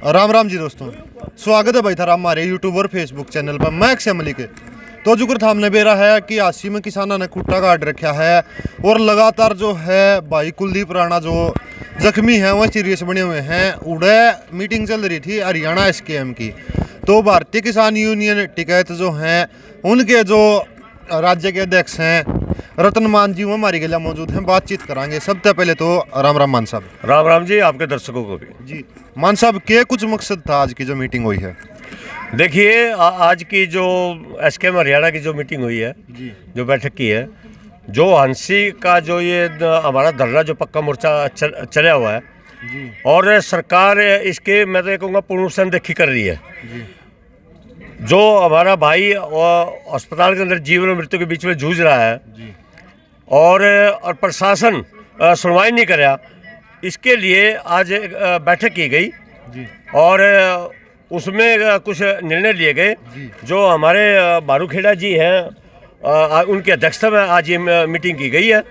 राम राम जी दोस्तों, स्वागत है भाई थारा हमारे यूट्यूब और फेसबुक चैनल पर। मैं अक्षय मलिक तो जुक्र थामने बेरा है कि आसी में किसानों ने खुट्टा काट रखा है और लगातार जो है भाई कुलदीप राणा जो जख्मी है वह सीरियस बने हुए हैं। उड़े मीटिंग चल रही थी हरियाणा एसकेएम की, तो भारतीय किसान यूनियन टिकैत जो हैं उनके जो राज्य के अध्यक्ष हैं रतन मान जी वो हमारी गला मौजूद हैं, बातचीत कराएंगे। सबसे पहले तो राम राम मान साहब। राम राम जी, आपके दर्शकों को भी जी। मान साहब के कुछ मकसद था आज की जो मीटिंग हुई है? देखिए, आज की जो एसकेएम हरियाणा की जो मीटिंग हुई है जी, जो बैठक की है, जो हंसी का जो ये हमारा धरना जो पक्का मोर्चा चला हुआ है जी, और सरकार इसके मैं तो ये कहूँगा पूर्ण रूप से अनदेखी कर रही है। जी, जो हमारा भाई अस्पताल के अंदर जीवन और मृत्यु के बीच में जूझ रहा है जी, और प्रशासन सुनवाई नहीं कर रहा, इसके लिए आज एक बैठक की गई जी, और उसमें कुछ निर्णय लिए गए। जो हमारे बारूखेड़ा जी हैं उनकी अध्यक्षता में आज ये मीटिंग की गई है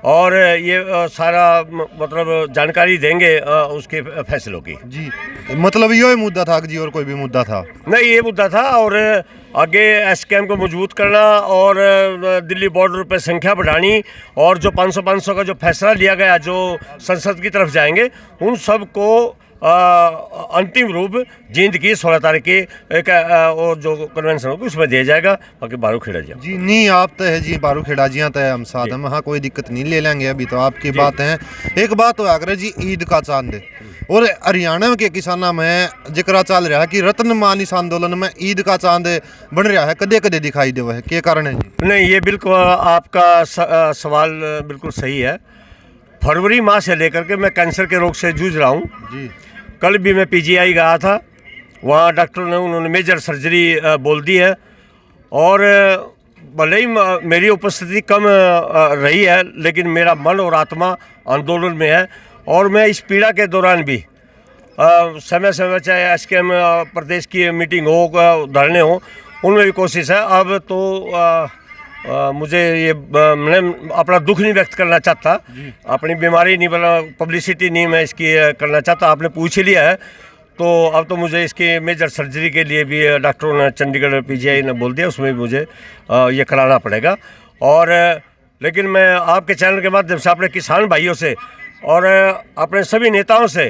और ये सारा मतलब जानकारी देंगे उसके फैसलों की। जी। मतलब ये मुद्दा था जी और कोई भी मुद्दा था? नहीं, ये मुद्दा था और आगे एसकेएम को मजबूत करना और दिल्ली बॉर्डर पर संख्या बढ़ानी और जो 500 का जो फैसला लिया गया जो संसद की तरफ जाएंगे उन सब को अंतिम रूप जींद की 16 तारीख की एक और जो कन्वेंशन होगी उसमें दिया जाएगा। बाकी बारूखेड़ा जी नहीं, आप तो है जी बारूखेड़ा जी तो है हम साथ हम, हाँ कोई दिक्कत नहीं, ले लेंगे अभी तो आपकी बात है। एक बात तो आकर जी ईद का चांद है और हरियाणा के किसानों में जिक्र चल रहा है कि रतन मान इस आंदोलन में ईद का चांद बन रहा है, कदे कदे दिखाई दे है, क्या कारण है जी? नहीं, ये बिल्कुल आपका सवाल बिल्कुल सही है। फरवरी माह से लेकर के मैं कैंसर के रोग से जूझ रहा हूँ जी। कल भी मैं पीजीआई गया था, वहाँ डॉक्टर ने उन्होंने मेजर सर्जरी बोल दी है और भले ही मेरी उपस्थिति कम रही है लेकिन मेरा मन और आत्मा आंदोलन में है और मैं इस पीड़ा के दौरान भी समय समय चाहे एसकेएम प्रदेश की मीटिंग हो धरने हो उनमें भी कोशिश है। अब तो मुझे ये मैं अपना दुख नहीं व्यक्त करना चाहता, अपनी बीमारी नहीं बना पब्लिसिटी नहीं मैं इसकी करना चाहता। आपने पूछ ही लिया है तो अब तो मुझे इसकी मेजर सर्जरी के लिए भी डॉक्टरों ने चंडीगढ़ पीजीआई ने बोल दिया, उसमें भी मुझे ये कराना पड़ेगा। और लेकिन मैं आपके चैनल के माध्यम से अपने किसान भाइयों से और अपने सभी नेताओं से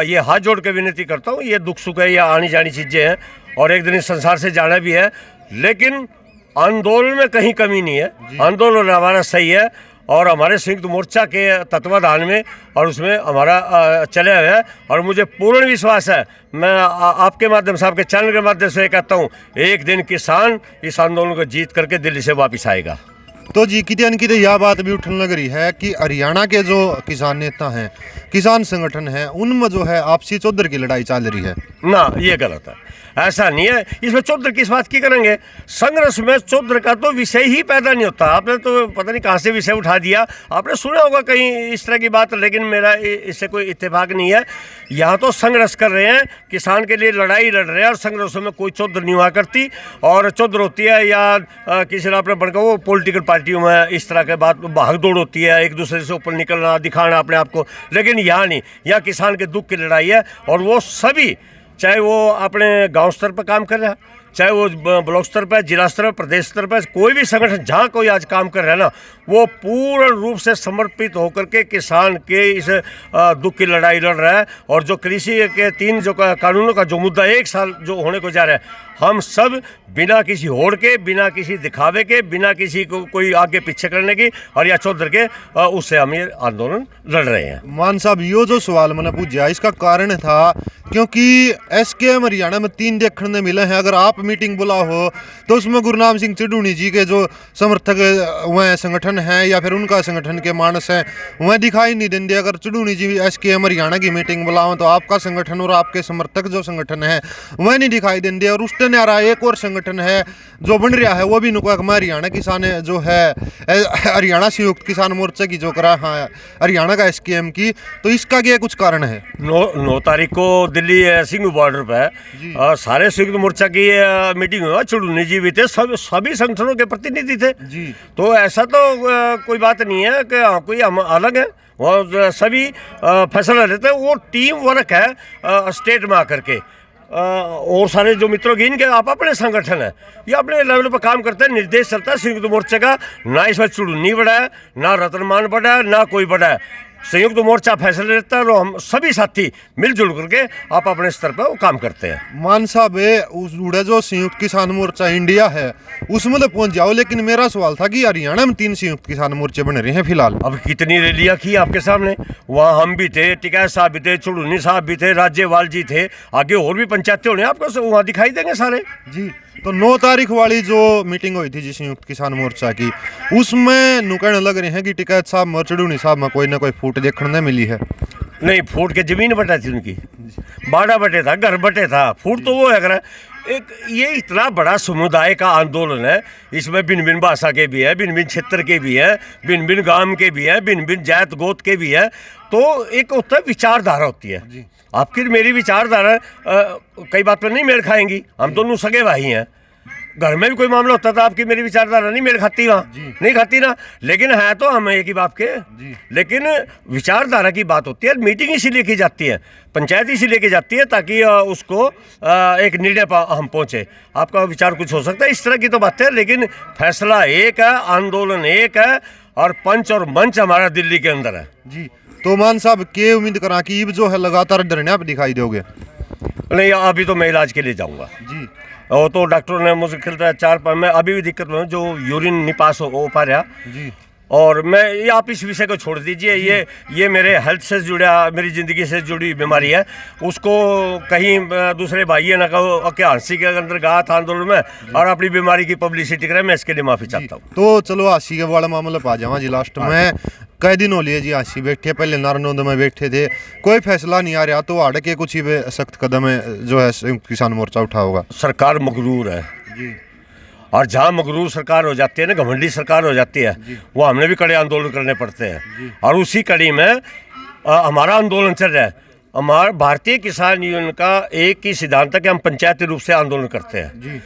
ये हाथ जोड़ के विनती करता हूँ, ये दुख सुख है, ये आनी जानी चीज़ें हैं और एक दिन इस संसार से जाना भी है, लेकिन आंदोलन में कहीं कमी नहीं है। आंदोलन हमारा सही है और हमारे संयुक्त मोर्चा के तत्वाधान में और उसमें हमारा चले हुए है और मुझे पूर्ण विश्वास है, मैं आपके माध्यम से आपके चैनल के माध्यम से कहता हूँ, एक दिन किसान इस आंदोलन को जीत करके दिल्ली से वापस आएगा। तो जी कितने कितने यह बात भी उठने लग रही है कि हरियाणा के जो किसान नेता हैं, किसान संगठन हैं, उनमें जो है आपसी चौधर की लड़ाई चल रही है ना, ये गलत है, ऐसा नहीं है। इसमें चौधर किस बात की करेंगे? संघर्ष में चौधर का तो विषय ही पैदा नहीं होता। आपने तो पता नहीं कहाँ से विषय उठा दिया, आपने सुना होगा कहीं इस तरह की बात, लेकिन मेरा इससे कोई इत्तेफाक नहीं है। यहाँ तो संघर्ष कर रहे हैं, किसान के लिए लड़ाई लड़ रहे हैं और संघर्षों में कोई चौधर नहीं हुआ करती और चौधर होती है या किसी ने अपने बनकर वो पॉलिटिकल पार्टियों में इस तरह के बात भाग दौड़ होती है, एक दूसरे से ऊपर निकलना दिखाना अपने आप को, लेकिन यहाँ नहीं, यहाँ किसान के दुख की लड़ाई है और वो सभी चाहे वो अपने गांव स्तर पर काम कर रहा है, चाहे वो ब्लॉक स्तर पर, जिला स्तर पर, प्रदेश स्तर पर, कोई भी संगठन जहाँ कोई आज काम कर रहा है ना, वो पूर्ण रूप से समर्पित होकर के किसान के इस दुख की लड़ाई लड़ रहा है। और जो कृषि के 3 जो कानूनों का जो मुद्दा 1 साल जो होने को जा रहा है, हम सब बिना किसी होड़ के, बिना किसी दिखावे के, बिना किसी को कोई आगे पीछे करने की और या चौधर के उससे हम ये आंदोलन लड़ रहे हैं। मान साहब यो जो सवाल मैंने पूछा इसका कारण था क्योंकि एसकेएम हरियाणा में 3 देखने मिले हैं। अगर आप मीटिंग बुला हो तो उसमें गुरनाम सिंह चिड़ूनी जी के जो समर्थक वह संगठन हैं या फिर उनका संगठन के मानस हैं वह दिखाई नहीं देंगे। अगर चिड़ूनी जी एसकेएम हरियाणा की मीटिंग बुलाओ तो आपका संगठन और आपके समर्थक जो संगठन है वह नहीं दिखाई देंगे। और उसने आ रहा एक और संगठन है जो बन रहा है, वो भी नुका हरियाणा किसान जो है हरियाणा संयुक्त किसान मोर्चा की जो करा हरियाणा का एसकेएम की, तो इसका क्या कुछ कारण है? 9 तारीख को दिल्ली सिंघू बॉर्डर पे जी। सारे संयुक्त मोर्चा की मीटिंग हुआ, चुड़ूनी जी भी थे, सभी संगठनों के प्रतिनिधि थे जी। तो ऐसा तो कोई बात नहीं है कि हाँ कोई हम अलग है, और सभी फैसला लेते हैं। वो टीम वर्क है स्टेट में आकर के। और सारे जो मित्रों की इनके आप अपने संगठन है, ये अपने लेवल पर काम करते हैं, निर्देश चलता है संयुक्त मोर्चे का। ना इसमें चुड़ूनी बढ़ा है, ना रतनमान बढ़ा है, ना कोई बढ़ा है। संयुक्त मोर्चा फैसले लेता है और हम सभी साथी मिलजुल करके आप अपने स्तर पर वो काम करते हैं। मान साहब उस उड़े जो संयुक्त किसान मोर्चा इंडिया है उसमें तो पहुंच जाओ, लेकिन मेरा सवाल था कि हरियाणा में 3 संयुक्त किसान मोर्चे बन रहे हैं फिलहाल। अब कितनी रैलियां की आपके सामने, वहाँ हम भी थे, टिकैत साहब भी थे, चुड़ूनी साहब भी थे, राज्यपाल जी थे, आगे और भी पंचायतें होने आपको वहाँ दिखाई देंगे सारे। जी। तो 9 तारीख वाली जो मीटिंग हुई थी जी संयुक्त किसान मोर्चा की, उसमें नुकड़ लग रहे हैं कि टिकैत साहब में चुड़ूनी साहब में कोई ना कोई फूट देखने नहीं मिली है। नहीं, फूट के जमीन बटा थी उनकी, बाड़ा बटे था, घर बटे था, फूट तो वो है अगर एक ये इतना बड़ा समुदाय का आंदोलन है, इसमें भिन्न भिन्न भाषा के भी है, भिन्न भिन्न क्षेत्र के भी है, भिन्न भिन्न गांव के भी है, भिन्न भिन्न जात गोत के भी है। तो एक होता है विचारधारा होती है, आपकी मेरी विचारधारा कई बात पर नहीं मेल खाएंगी, हम दोनों सगे भाई हैं। घर में भी कोई मामला होता था, आपकी मेरी विचारधारा नहीं मेल खाती, वहाँ नहीं खाती ना, लेकिन है तो हम एक ही बाप के। लेकिन विचारधारा की बात होती है, मीटिंग इसीलिए की जाती है, पंचायत इसीलिए की जाती है ताकि उसको एक निर्णय पर हम पहुँचे। आपका विचार कुछ हो सकता है, इस तरह की तो बात है, लेकिन फैसला एक है, आंदोलन एक है, और पंच और मंच हमारा दिल्ली के अंदर है। जी। तो मान साहब के उम्मीद करा कि जो है लगातार धरने आप दिखाई दोगे? नहीं, अभी तो मैं इलाज के लिए जाऊँगा जी। और तो डॉक्टर ने मुझे खेलता है 4 में अभी भी दिक्कत में हूँ, जो यूरिन नहीं पास हो पा रहा जी। और मैं ये आप इस विषय को छोड़ दीजिए, ये मेरे हेल्थ से जुड़ा, मेरी ज़िंदगी से जुड़ी बीमारी है, उसको कहीं दूसरे भाई ना कहो कि हंसी के अंदर गया था आंदोलन में और अपनी बीमारी की पब्लिसिटी करे, मैं इसके लिए माफ़ी चाहता हूँ। तो चलो हंसी के वाला मामला पा जावा जी लास्ट में। कई दिन हो लिए जी हंसी बैठे, पहले नारनौंद में बैठे थे, कोई फैसला नहीं आ रहा, तो हट के कुछ ही सख्त कदम है जो है किसान मोर्चा उठा होगा। सरकार मगरूर है जी। और जहाँ मगरूर सरकार हो जाती है ना, घमंडी सरकार हो जाती है, वो हमने भी कड़े आंदोलन करने पड़ते हैं। और उसी कड़ी में हमारा आंदोलन चल रहा है। हमारा भारतीय किसान यूनियन का एक ही सिद्धांत है कि हम पंचायती रूप से आंदोलन करते हैं,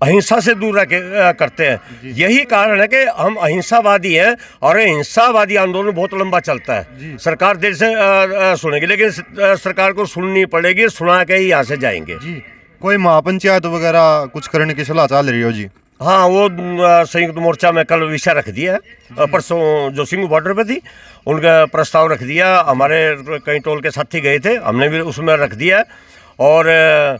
अहिंसा से दूर रह के करते हैं। यही कारण है कि हम अहिंसावादी हैं और अहिंसावादी आंदोलन बहुत लंबा चलता है। सरकार देर से सुनेगी, लेकिन सरकार को सुननी पड़ेगी, सुना के ही यहाँ से जाएंगे। जी। कोई महापंचायत वगैरह कुछ करने की सलाह चल रही हो जी? हाँ, वो संयुक्त मोर्चा में कल विषय रख दिया है, परसों जो सिंघू बॉर्डर पे थी उनका प्रस्ताव रख दिया, हमारे कई टोल के साथी गए थे, हमने भी उसमें रख दिया। और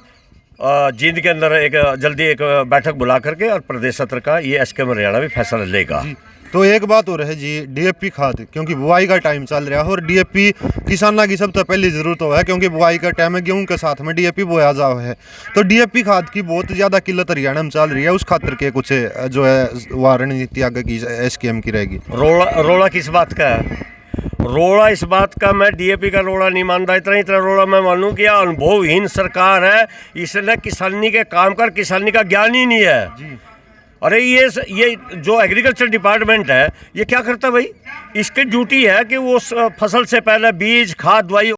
जींद के अंदर एक जल्दी एक बैठक बुला करके और प्रदेश सत्र का ये एसकेएम हरियाणा भी फैसला लेगा। तो एक बात और है जी, डीएपी खाद, क्योंकि बुआई का टाइम चल रहा है और डीएपी किसाना की सबसे पहली ज़रूरत है, क्योंकि बुआई का टाइम है, गेहूं के साथ में डीएपी बोया जाओ है। तो डीएपी खाद की बहुत ज़्यादा किल्लत हरियाणा में चल रही है, उस खातर के कुछ जो है वह रणनीति आगे की एसकेएम की रहेगी। रोड़ा किस बात का है? रोड़ा इस बात का, मैं डीएपी का रोड़ा नहीं मानता, इतना रोड़ा मैं मानूं कि यह अनुभवहीन सरकार है, इसने किसानी के काम कर, किसानी का ज्ञान ही नहीं है जी। अरे ये जो एग्रीकल्चर डिपार्टमेंट है ये क्या करता है भाई? इसकी ड्यूटी है कि वो फसल से पहले बीज, खाद, दवाई